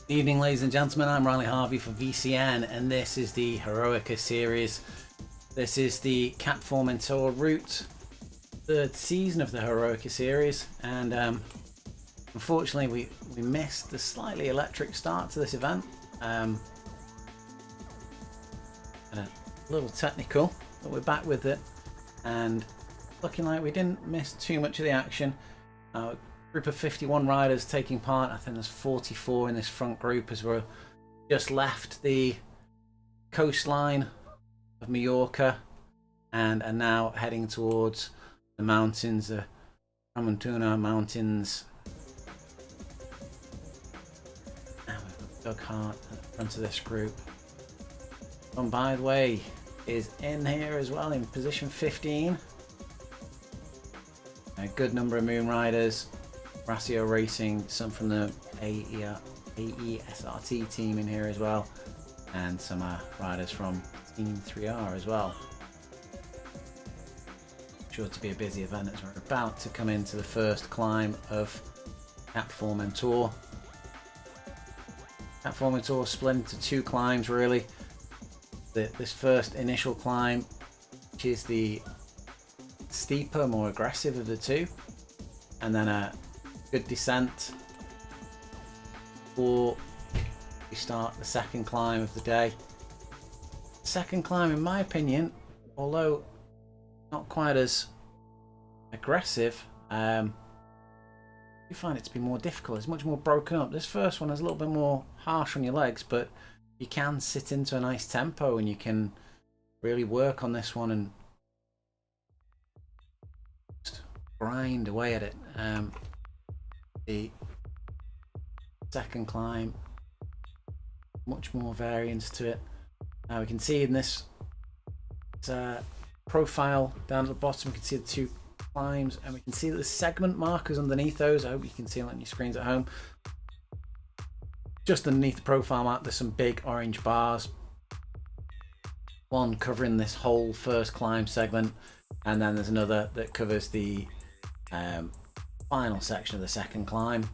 Good evening, ladies and gentlemen. I'm Riley Harvey for VCN, and this is the Heroica series. This is the Cap Formentor route, third season of the Heroica series, and unfortunately we missed the slightly electric start to this event. And a little technical, but we're back with it, and looking like we didn't miss too much of the action. Group of 51 riders taking part. I think there's 44 in this front group as we're just left the coastline of Mallorca and are now heading towards the mountains, the Formentor mountains. And we've got Doug Hart at the front of this group. And by the way, is in here as well in position 15. A good number of Moonriders. Ratio Racing, some from the AESRT team in here as well, and some riders from Team 3R as well. Sure to be a busy event as we're about to come into the first climb of Cap Formentor. Cap Formentor split into two climbs really. This first initial climb, which is the steeper, more aggressive of the two, and then a good descent before we start the second climb of the day. Second climb, in my opinion, although not quite as aggressive, you find it to be more difficult. It's much more broken up. This first one is a little bit more harsh on your legs, but you can sit into a nice tempo and you can really work on this one and just grind away at it. The second climb, much more variance to it. Now we can see in this profile down at the bottom, we can see the two climbs, and we can see the segment markers underneath those. I hope you can see them on your screens at home. Just underneath the profile mark, there's some big orange bars. One covering this whole first climb segment, and then there's another that covers the final section of the second climb.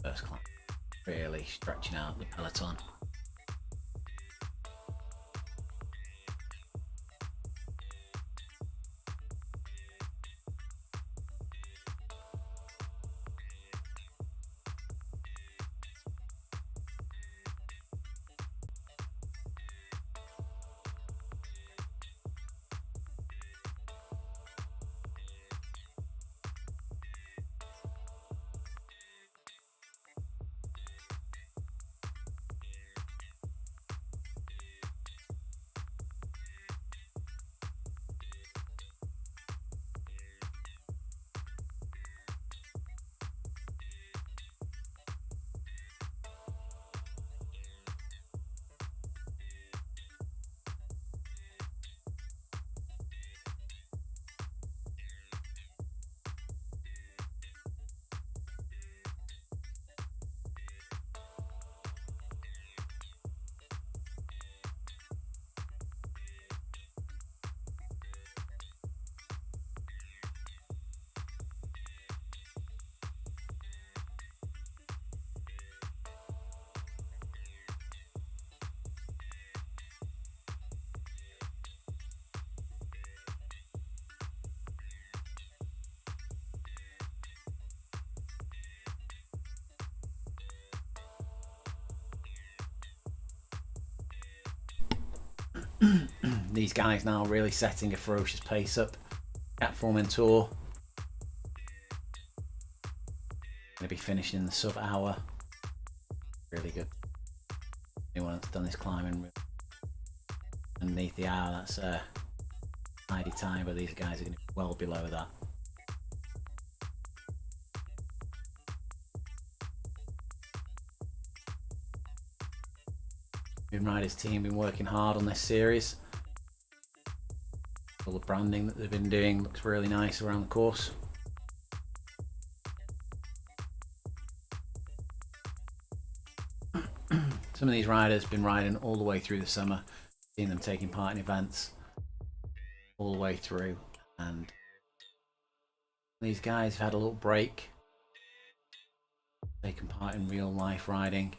First climb, really stretching out the peloton. These guys now really setting a ferocious pace up. Cap Formentor going to be finishing in the sub hour. Really good. Anyone that's done this climbing underneath the hour, that's a tidy time, but these guys are going to be well below that. Moonriders team been working hard on this series. All the branding that they've been doing looks really nice around the course. Some of these riders have been riding all the way through the summer, seeing them taking part in events all the way through, and these guys have had a little break, taking part in real life riding.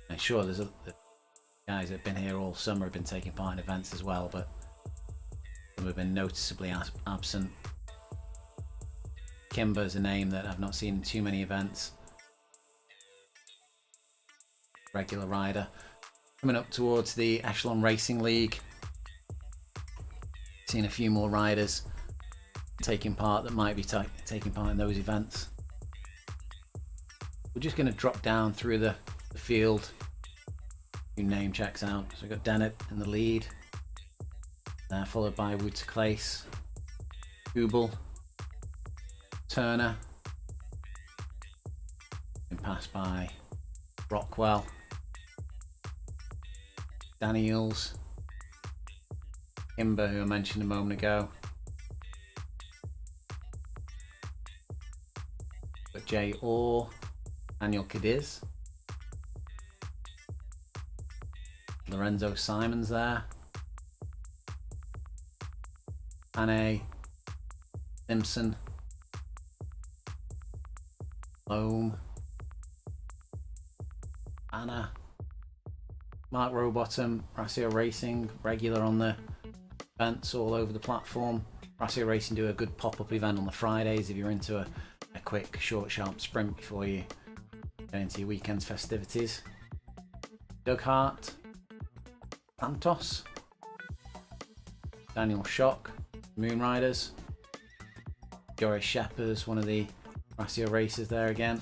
And sure, there's the guys that have been here all summer have been taking part in events as well, but some have been noticeably absent. Kimber's a name that I've not seen in too many events. Regular rider. Coming up towards the Echelon Racing League. Seen a few more riders taking part that might be taking part in those events. We're just going to drop down through the field. Few name checks out. So we've got Dennett in the lead. Followed by Woods Clace, Hubel, Turner. Been passed by Rockwell, Daniels, Kimber, who I mentioned a moment ago. Got Jay Orr, Daniel Cadiz, Lorenzo Simons there, Anne, Simpson, Loam, Anna, Mark Rowbottom, Brassio Racing, regular on the events all over the platform. Brassio Racing do a good pop-up event on the Fridays if you're into a quick, short, sharp sprint before you get into your weekend's festivities. Doug Hart, Santos, Daniel Schock, Moonriders, Joris Sheppers, one of the Brassio racers there again.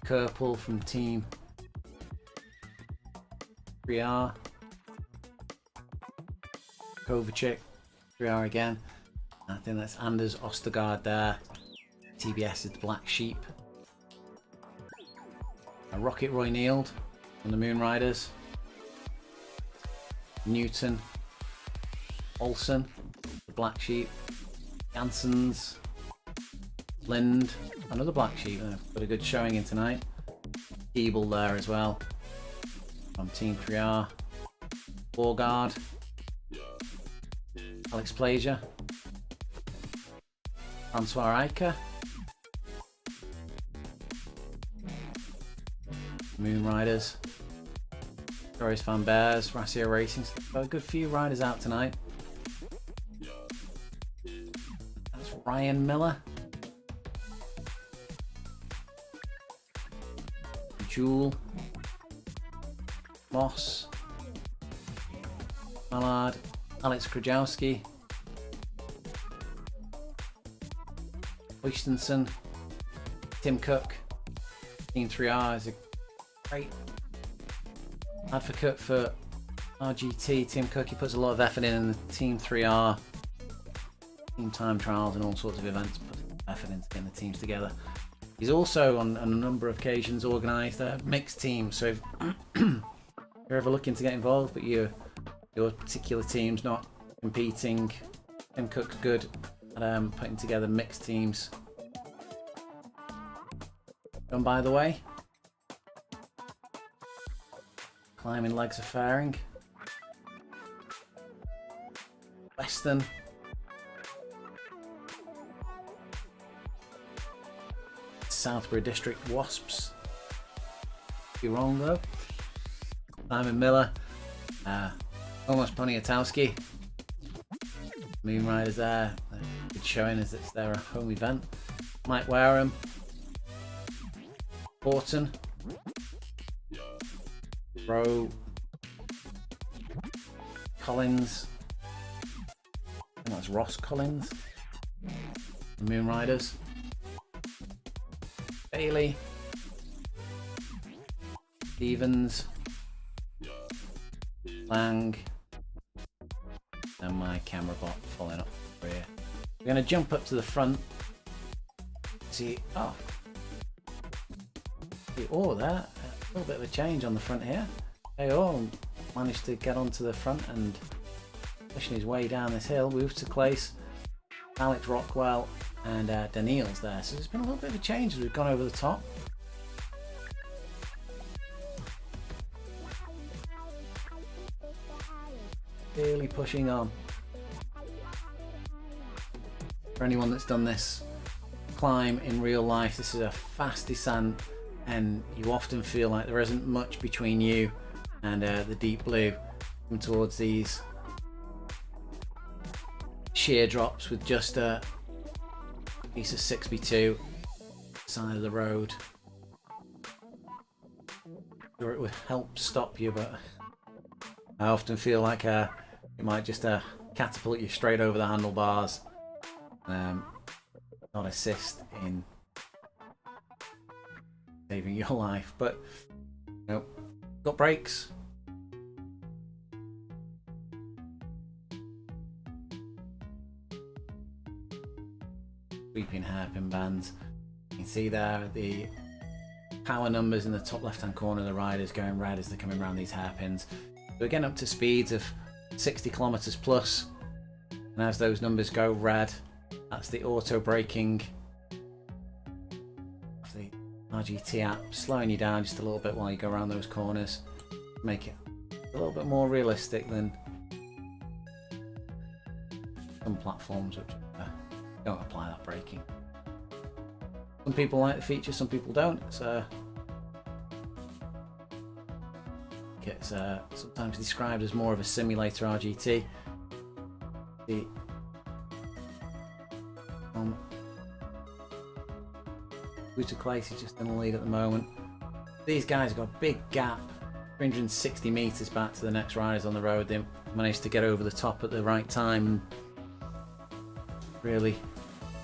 Kerpel from Team 3R, Kovacic, 3R again. I think that's Anders Ostergaard there. TBS is the Black Sheep. Rocket Roy Neild from the Moonriders. Newton, Olsen, the Black Sheep. Janssens, Lind, another Black Sheep. Got a good showing in tonight. Keeble there as well from Team 3R. Borgard, Alex Plasia, Francois Eicher, Moonriders, Joris van Beers, Brassio Racing. So got a good few riders out tonight. That's Ryan Miller, Jewel, Moss, Mallard, Alex Krajowski, Oystenson, Tim Cook. Team 3R is a great advocate for RGT. Tim Cook, he puts a lot of effort in the Team 3R, team time trials and all sorts of events, puts effort into getting the teams together. He's also on a number of occasions organised a mixed team, so if you're ever looking to get involved but your particular team's not competing, Tim Cook's good at putting together mixed teams. Done by the way. Climbing legs of fairing. Western. Southbury District Wasps. Be wrong though. Simon Miller. Almost Poniatowski. Moonriders there. Good showing as it's their home event. Mike Wareham. Horton. Rowe. Collins. I think that's Ross Collins. Moonriders. Bailey. Stevens. Lang. And my camera bot following up here. We're going to jump up to the front. See, oh, there, a little bit of a change on the front here. They all managed to get onto the front and pushing his way down this hill. We've to Clace, Alex Rockwell, and Daniels there. So there's been a little bit of a change as we've gone over the top. really pushing on. For anyone that's done this climb in real life, this is a fast descent, and you often feel like there isn't much between you and the deep blue coming towards these sheer drops with just a piece of 6x2 side of the road. Sure, it would help stop you, but I often feel like it might just catapult you straight over the handlebars, not assist in saving your life. But nope, got brakes. Sweeping hairpin bands. You can see there the power numbers in the top left hand corner of the riders going red as they're coming around these hairpins. So we're getting up to speeds of 60 kilometers plus, and as those numbers go red, that's the auto braking of the RGT app, slowing you down just a little bit while you go around those corners, make it a little bit more realistic than some platforms which don't apply that braking. Some people like the feature, some people don't. It's sometimes described as more of a simulator RGT. Clace is just in the lead at the moment. These guys have got a big gap, 360 meters back to the next riders on the road. They managed to get over the top at the right time and really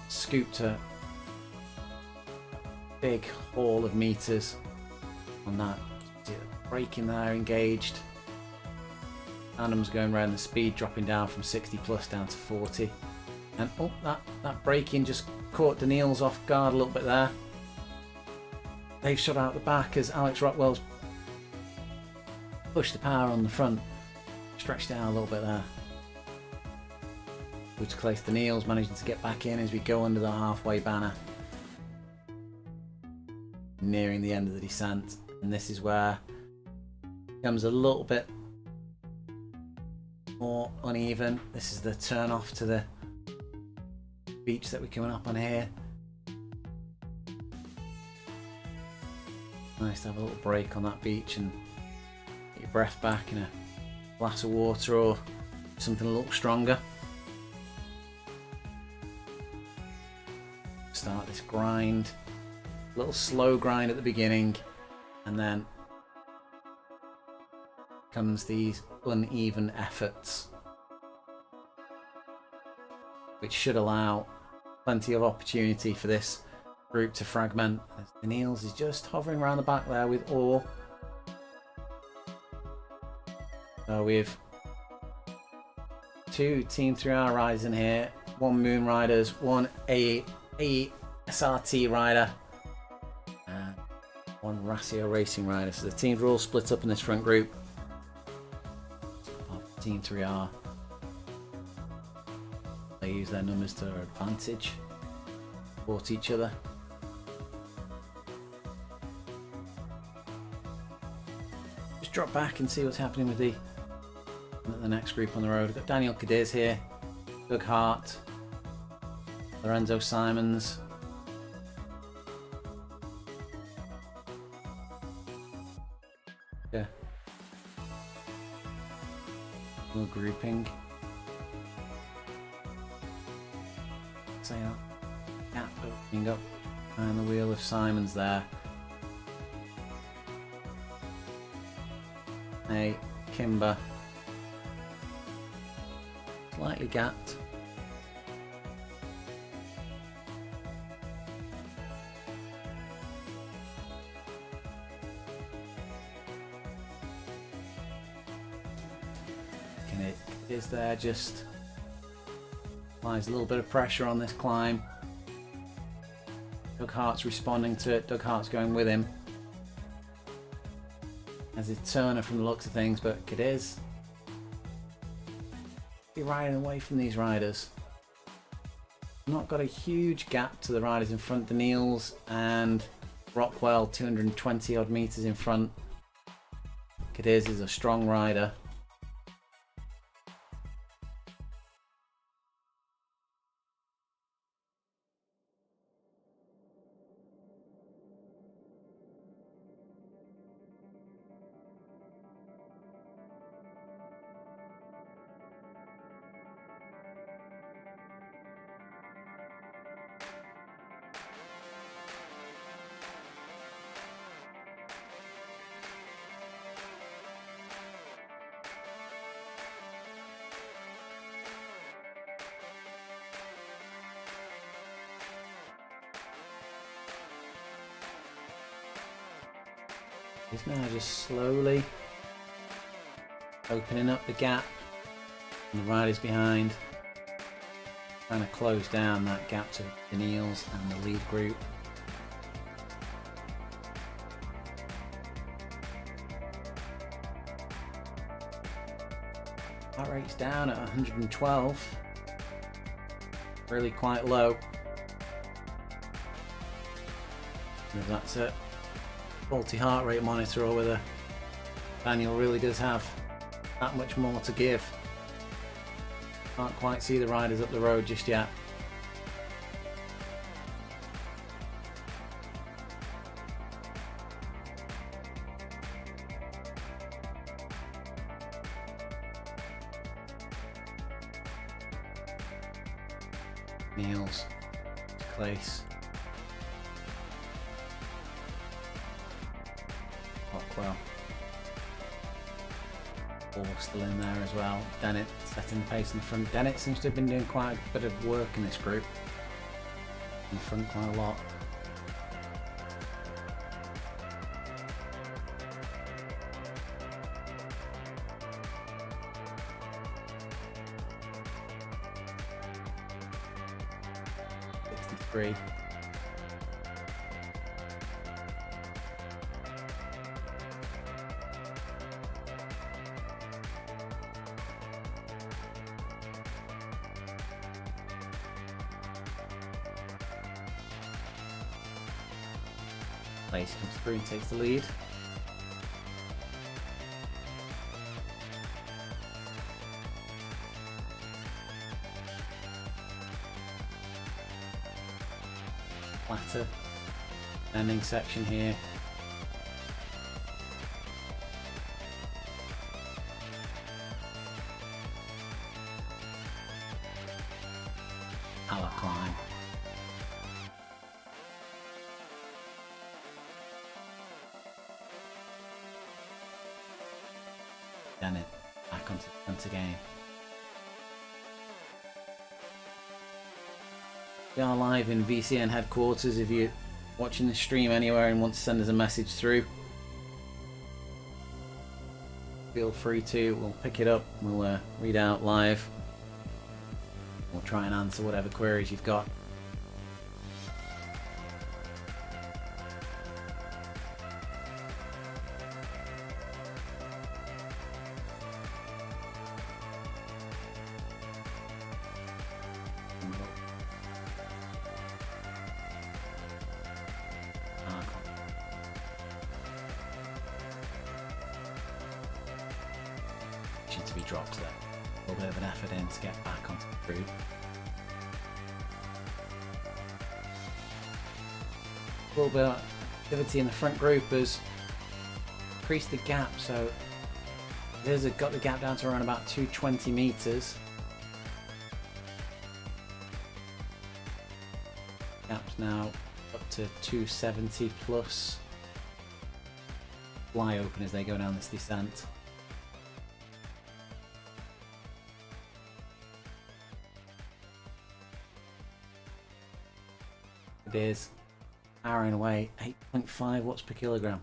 scooped a big haul of meters on that. Braking there engaged. Adam's going around, the speed dropping down from 60 plus down to 40. And oh, that braking just caught Daniil's off guard a little bit there. They've shot out the back as Alex Rockwell's pushed the power on the front, stretched out a little bit there. Clace Daniil's managing to get back in as we go under the halfway banner. Nearing the end of the descent, and this is where it becomes a little bit more uneven. This is the turn off to the beach that we're coming up on here. Nice to have a little break on that beach and get your breath back in a glass of water or something a little stronger. Start this grind, a little slow grind at the beginning, and then comes these uneven efforts, which should allow plenty of opportunity for this group to fragment. Daniil's is just hovering around the back there with ore. So we've two Team 3R riders in here, one Moonriders, one A SRT rider, and one Ratio Racing rider. So the teams are all split up in this front group. Team 3R, they use their numbers to their advantage, support each other. Just drop back and see what's happening with the next group on the road. We've got Daniel Cadiz here, Doug Hart, Lorenzo Simons, yeah, little grouping. Say that gap opening up and the wheel of Simons there. Hey, Kimber, slightly gapped. Is there, just applies a little bit of pressure on this climb. Doug Hart's responding to it. Doug Hart's going with him as is Turner from the looks of things, but Cadiz be riding away from these riders. Not got a huge gap to the riders in front. Daniil's and Rockwell 220 odd meters in front. Cadiz is a strong rider. He's now just slowly opening up the gap, and the riders behind, trying to close down that gap to the Neils and the lead group. Heart rate's down at 112, really quite low. If that's a faulty heart rate monitor or whether Daniel really does have that much more to give. Can't quite see the riders up the road just yet. Niels, Clace, Rockwell, all still in there as well. Dennett setting the pace in the front. Dennett seems to have been doing quite a bit of work in this group. In the front quite a lot. Three. Place comes through and takes the lead. Flatter landing section here. Our climb. Done it. Back onto the front again. We are live in VCN headquarters if you're watching the stream anywhere and want to send us a message through. Feel free to, we'll pick it up, we'll read out live. We'll try and answer whatever queries you've got. To be dropped there. A little bit of an effort in to get back onto the group. A little bit of activity in the front group has increased the gap, so there's got the gap down to around about 220 meters. Gap's now up to 270 plus. Fly open as they go down this descent. It is powering away 8.5 watts per kilogram.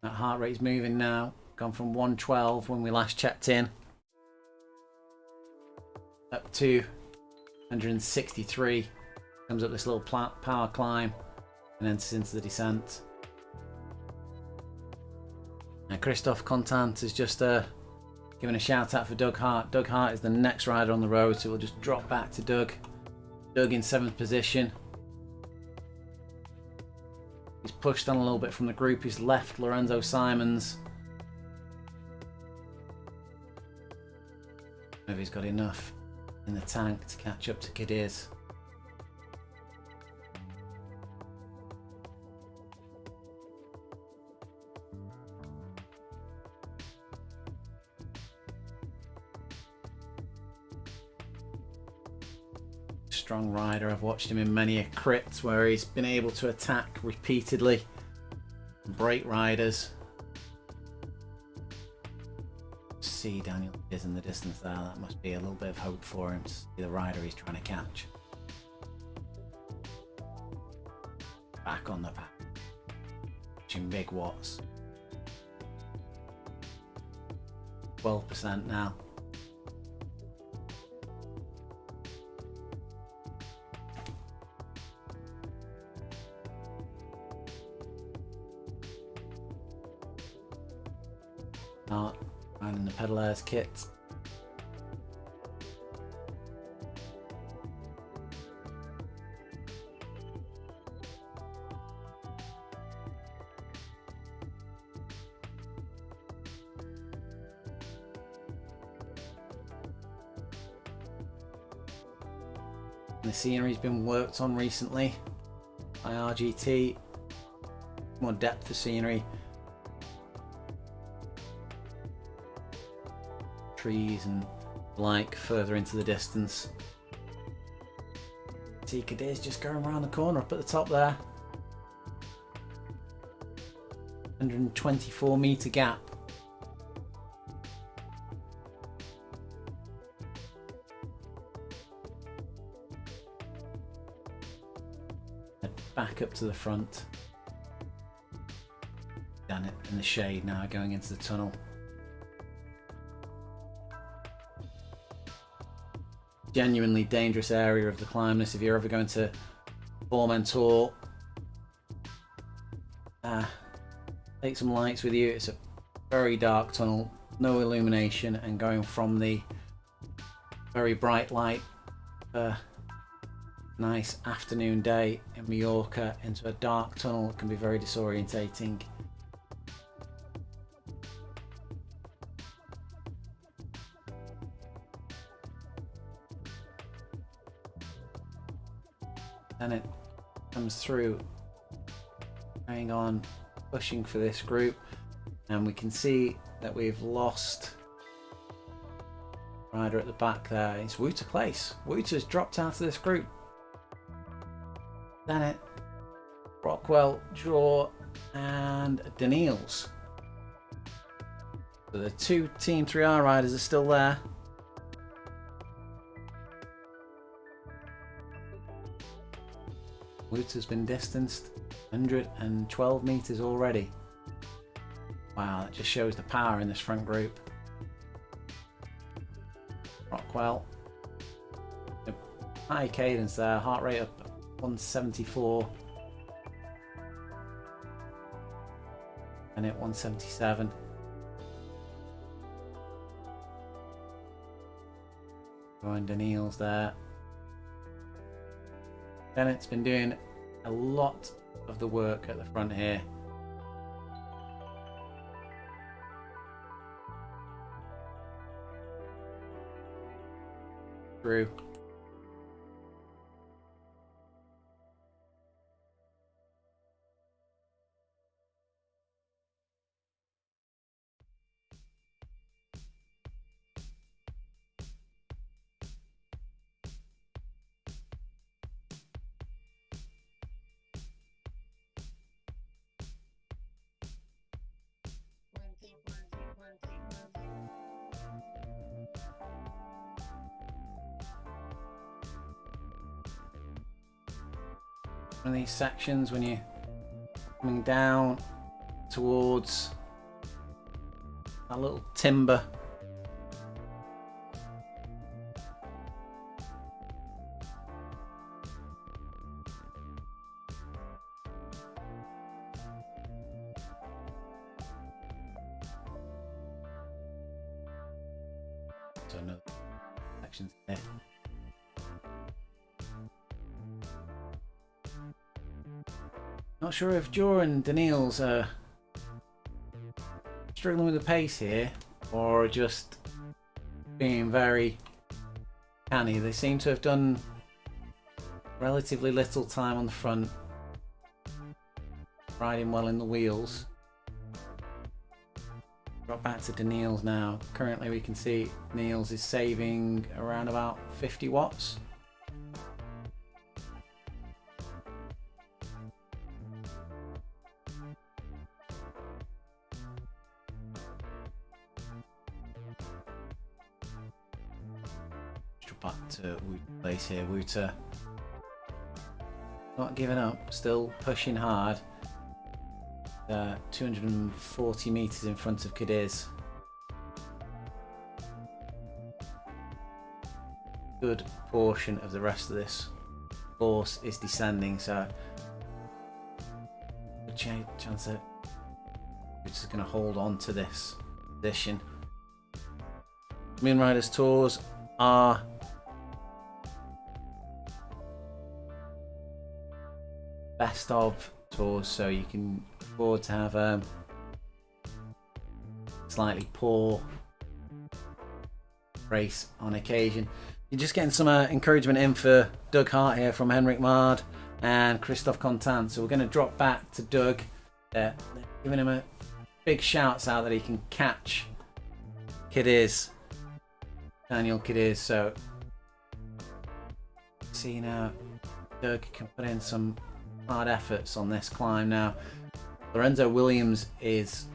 That heart rate's moving now, gone from 112 when we last checked in up to 163. Comes up this little power climb and enters into the descent. Now Christoph Contant has just giving a shout out for Doug Hart. Doug Hart is the next rider on the road, so we'll just drop back to Doug. Doug in 7th position. He's pushed on a little bit from the group. He's left Lorenzo Simons. Maybe he's got enough in the tank to catch up to Cadiz. Strong rider. I've watched him in many a crit where he's been able to attack repeatedly, break riders. See Daniel is in the distance there. That must be a little bit of hope for him to see the rider he's trying to catch. Back on the path. pushing big watts. 12% now. Finding the pedalairs kit. The scenery's been worked on recently by RGT. More depth of scenery. Trees and like further into the distance. See Kadir's just going around the corner up at the top there. 124-meter gap. Head back up to the front. Down it in the shade now, going into the tunnel. Genuinely dangerous area of the climb. This, if you're ever going to Formentor, take some lights with you. It's a very dark tunnel, no illumination, and going from the very bright light, nice afternoon day in Mallorca into a dark tunnel can be very disorientating. And it comes through, going on, pushing for this group, and we can see that we've lost rider at the back there. It's Wouter Place. Wouter's dropped out of this group. Bennett, Rockwell, Jaw, and Daniels. So the two Team 3R riders are still there. Wouter's been distanced 112 meters already. Wow, that just shows the power in this front group. Rockwell, high cadence there, heart rate up 174, and at 177. Going Daniels there. Bennett's been doing a lot of the work at the front here. Through. One of these sections when you're coming down towards that little timber, so another sections there. Not sure if Jor and Daniels are struggling with the pace here or just being very canny. They seem to have done relatively little time on the front, riding well in the wheels. Drop back to Daniels now. Currently we can see Daniels is saving around about 50 watts. Back to Wouter Place here. Wouter not giving up, still pushing hard. 240 meters in front of Cadiz. Good portion of the rest of this course is descending, so a chance that we're just going to hold on to this position. Moonriders tours are best of tours, so you can afford to have a slightly poor race on occasion. You're just getting some encouragement in for Doug Hart here from Henrik Mard and Christophe Contant. So we're going to drop back to Doug. They're giving him a big shouts out that he can catch Cadiz, Daniel Cadiz. So see now, Doug can put in some hard efforts on this climb now. Lorenzo Williams is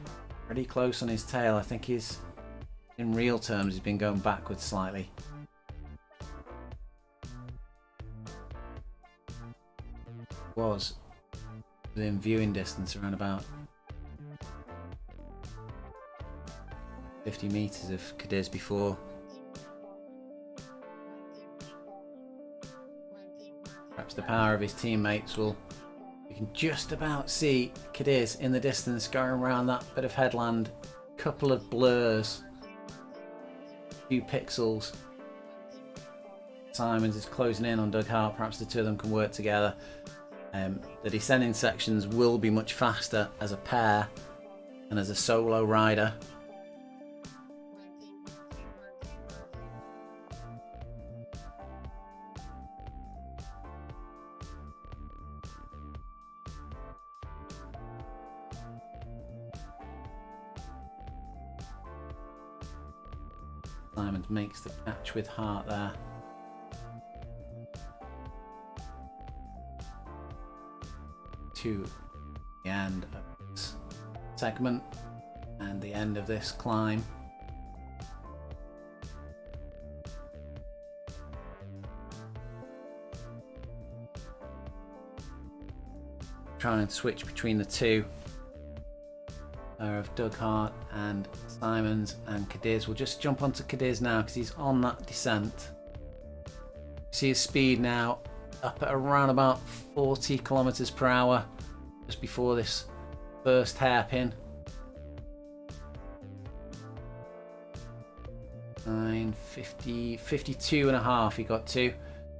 pretty close on his tail. I think he's, in real terms, he's been going backwards slightly. Was within viewing distance around about 50 meters of Cadiz before. Perhaps the power of his teammates will. You can just about see Cadiz in the distance going around that bit of headland. Couple of blurs, few pixels. Simons is closing in on Doug Hart. Perhaps the two of them can work together. The descending sections will be much faster as a pair than as a solo rider. Simons makes the catch with Hart there. To the end of this segment and the end of this climb. Trying and switch between the two of Doug Hart and Simons and Cadiz. We'll just jump onto Cadiz now because he's on that descent. See his speed now up at around about 40 kilometers per hour just before this first hairpin. 52 and a half he got to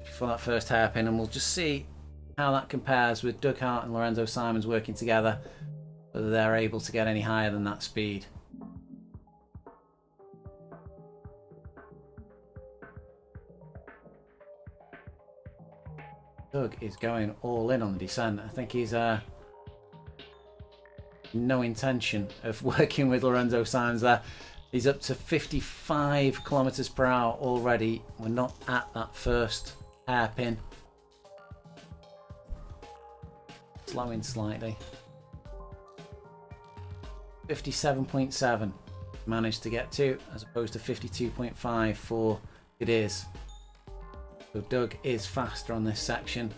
before that first hairpin, and we'll just see how that compares with Doug Hart and Lorenzo Simons working together, whether they're able to get any higher than that speed. Doug is going all in on the descent. I think he's no intention of working with Lorenzo Simons there. He's up to 55 kilometers per hour already. We're not at that first hairpin. Slowing slightly. 57.7 managed to get to, as opposed to 52.5 for Cadiz. So Doug is faster on this section.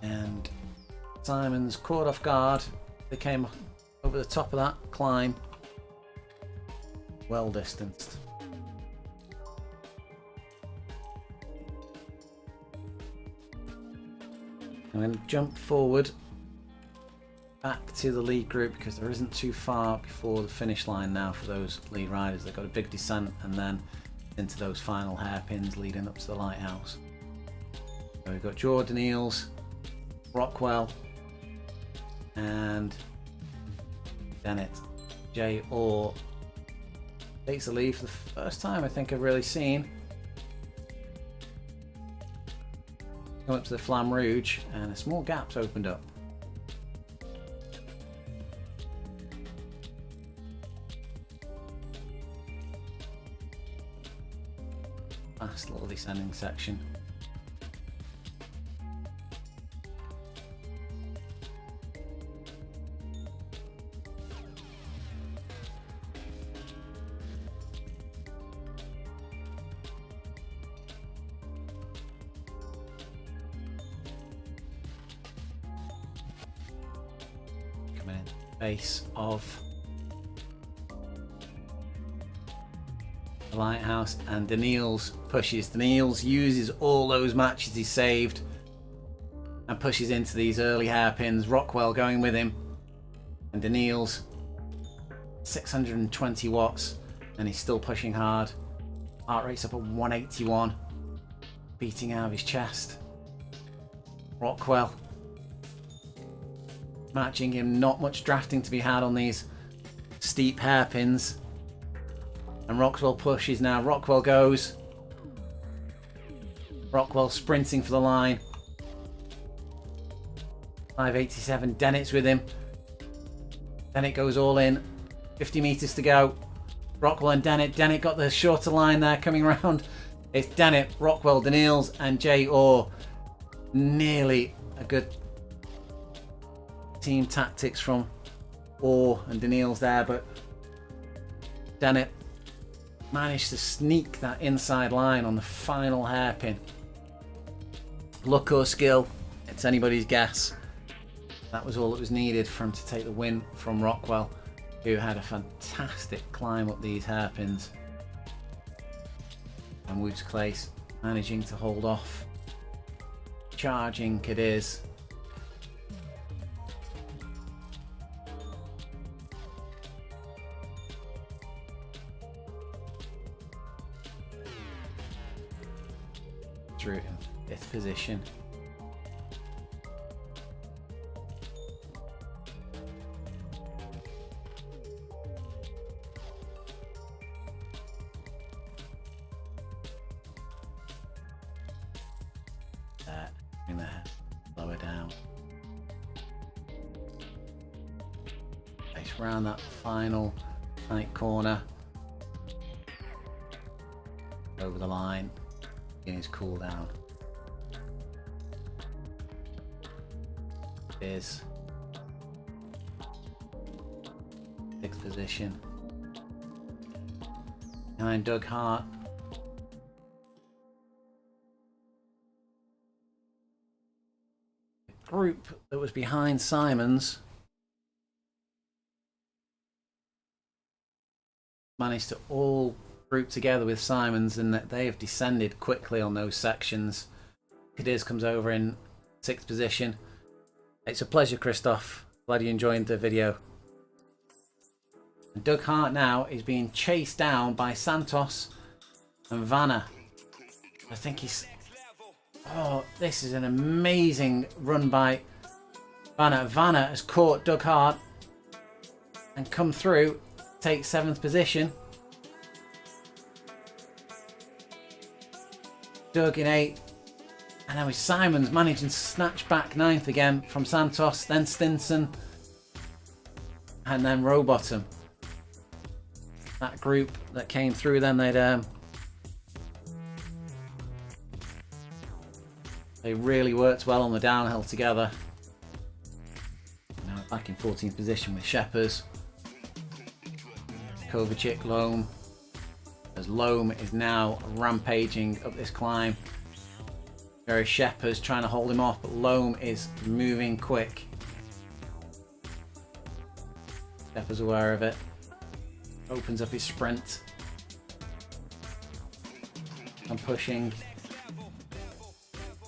And Simons caught off guard. They came over the top of that climb. Well distanced. I'm going to jump forward back to the lead group because there isn't too far before the finish line now for those lead riders. They've got a big descent and then into those final hairpins leading up to the lighthouse. So we've got Jordan Eales, Rockwell and Bennett. Jay Orr takes the lead for the first time I think I've really seen. Come up to the Flamme Rouge and a small gap's opened up. Fast little descending section. base of the lighthouse, and Daniils pushes. Daniils uses all those matches he saved and pushes into these early hairpins. Rockwell going with him, and Daniils 620 watts, and he's still pushing hard. Heart rate's up at 181, beating out of his chest. Rockwell matching him. Not much drafting to be had on these steep hairpins. And Rockwell pushes now. Rockwell goes. Rockwell sprinting for the line. 587. Dennett's with him. Dennett goes all in. 50 meters to go. Rockwell and Dennett. Dennett got the shorter line there coming around. It's Dennett, Rockwell, Daniils, and Jay Orr. Nearly a good team tactics from Orr and Daniils there, but Dennett managed to sneak that inside line on the final hairpin. Luck or skill, it's anybody's guess. That was all that was needed for him to take the win from Rockwell, who had a fantastic climb up these hairpins. And Woods Clace managing to hold off. Charging Cadiz. Through in 5th position. Bring that lower down. Place round that final tight corner. Over the line. In his cool down. Is 6th position. Behind Doug Hart. The group that was behind Simons managed to all group together with Simons, and that they have descended quickly on those sections. Cadiz comes over in 6th position. It's a pleasure, Christoph. Glad you enjoyed the video. And Doug Hart now is being chased down by Santos and Vanna. I think he's... Oh, this is an amazing run by Vanna. Vanna has caught Doug Hart and come through, takes 7th position. Doug in 8th, and now with Simons managing to snatch back 9th again from Santos, then Stinson, and then Rowbottom. That group that came through, then they really worked well on the downhill together. Now back in 14th position with Sheppers, Kovacic, Loam. As Loam is now rampaging up this climb. Gary Sheppers trying to hold him off, but Loam is moving quick. Sheppers aware of it. Opens up his sprint. And pushing.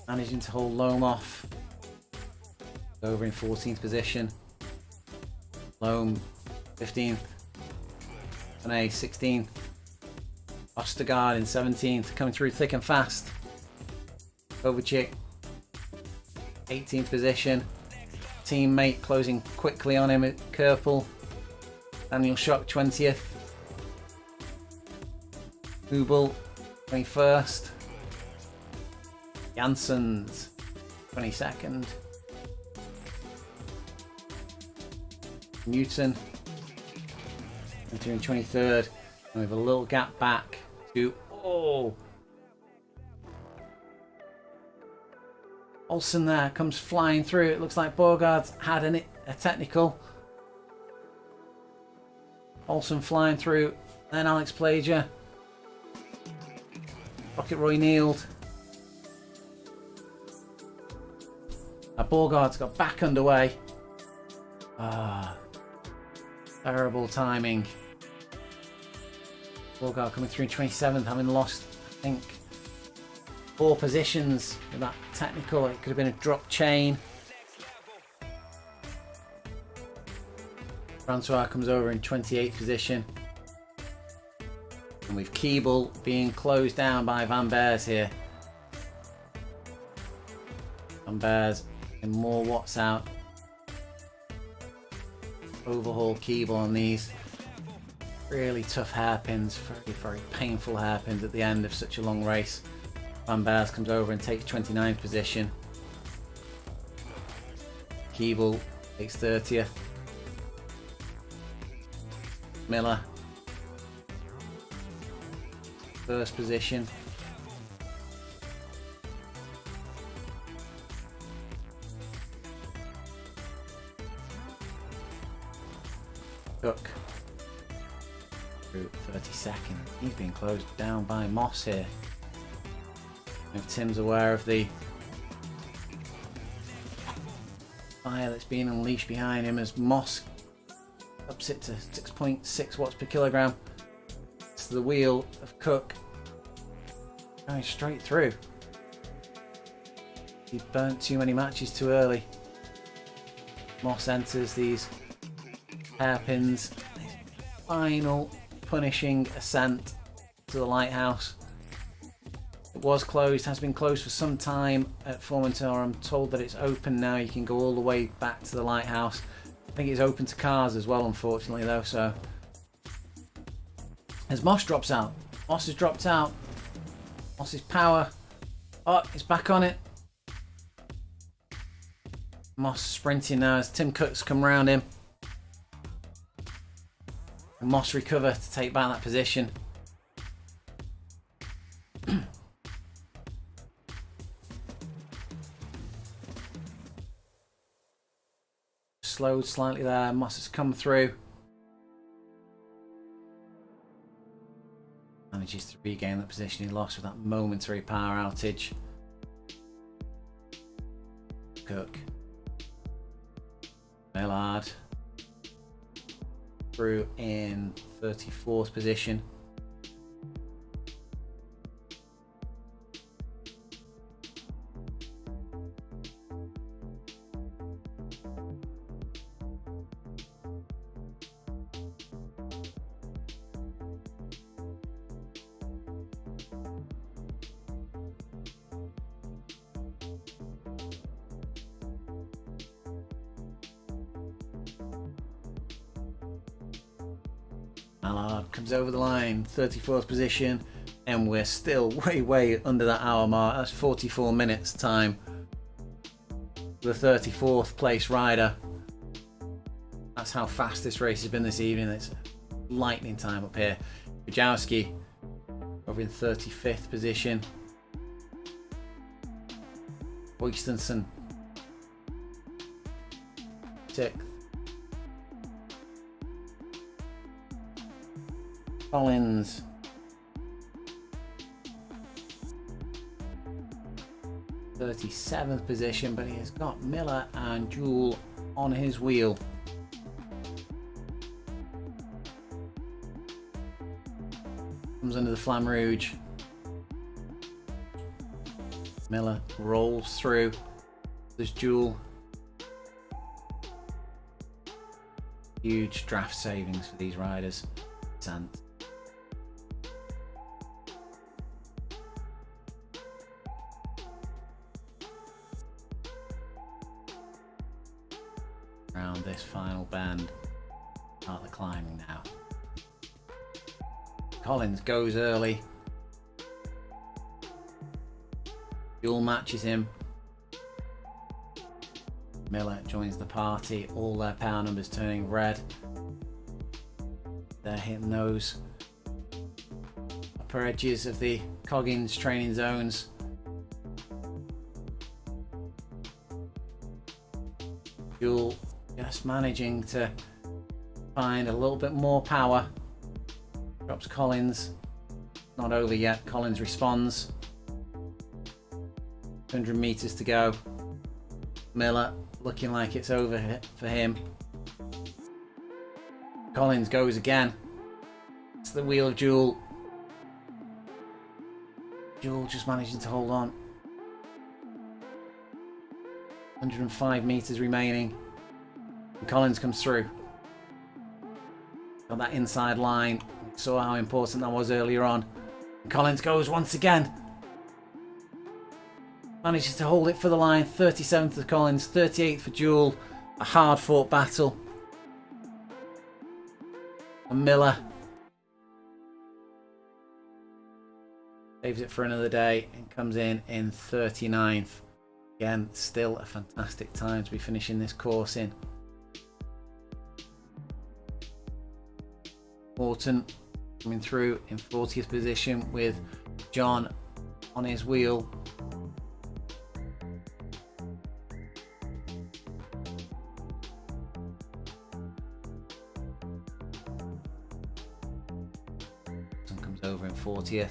Managing to hold Loam off. Over in 14th position. Loam 15th. And a 16th. Ostergaard in 17th, coming through thick and fast. Kovacic, 18th position. Teammate closing quickly on him at Kerpel. Daniel Schock, 20th. Hubel, 21st. Janssens, 22nd. Newton, entering 23rd. And we have a little gap back to... Oh! Olsen there comes flying through. It looks like Borgard's had a technical. Olsen flying through. Then Alex Plager. Rocket Roy Neild. Borgard's got back underway. Terrible timing. Borgard coming through in 27th, having lost, I think, 4 positions with that technical. It could have been a drop chain. Francois comes over in 28th position. And with Keeble being closed down by Van Beers here. Van Beers and more Watts out. Overhaul Keeble on these really tough hairpins, very, very painful hairpins at the end of such a long race. Van Beers comes over and takes 29th position. Keeble takes 30th. Miller, first position. Cook through 32nd. He's been closed down by Moss here. If Tim's aware of the fire that's being unleashed behind him as Moss ups it to 6.6 watts per kilogram. It's the wheel of Cook going straight through. He burnt too many matches too early. Moss enters these hairpins. Final punishing ascent to the lighthouse. It was closed, has been closed for some time at Formentor. I'm told that it's open now. You can go all the way back to the lighthouse. I think it's open to cars as well, unfortunately, though. So, as Moss drops out, Moss has dropped out. Moss's power. Oh, it's back on it. Moss sprinting now as Tim Cook's come round him. And Moss recover to take back that position. Slowed slightly there. Moss has come through. Manages to regain that position he lost with that momentary power outage. Cook. Millard. Through in 34th position. Mallard comes over the line, 34th position, and we're still way under that hour mark. That's 44 minutes time. The 34th place rider. That's how fast this race has been this evening. It's lightning time up here. Bajowski over in 35th position. Boystenson 6th. Collins 37th position, but he has got Miller and Jewell on his wheel. Comes under the Flamme Rouge. Miller rolls through. There's Jewell. Huge draft savings for these riders. Sant. Around this final bend, start the climbing now. Collins goes early. Jewell matches him. Miller joins the party. All their power numbers turning red. They're hitting those upper edges of the Coggins training zones. Jewell just managing to find a little bit more power. Drops Collins. Not over yet. Collins responds. 100 meters to go. Miller looking like it's over for him. Collins goes again. It's the wheel of Jewel. Jewel just managing to hold on. 105 metres remaining. And Collins comes through. Got that inside line. We saw how important that was earlier on. And Collins goes once again. Manages to hold it for the line. 37th for Collins, 38th for Jewel. A hard fought battle. And Miller saves it for another day and comes in 39th. Again, still a fantastic time to be finishing this course in. Morton coming through in 40th position with John on his wheel. Morton comes over in 40th.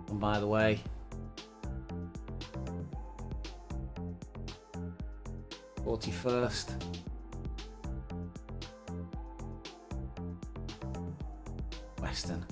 And by the way, 41st. Weston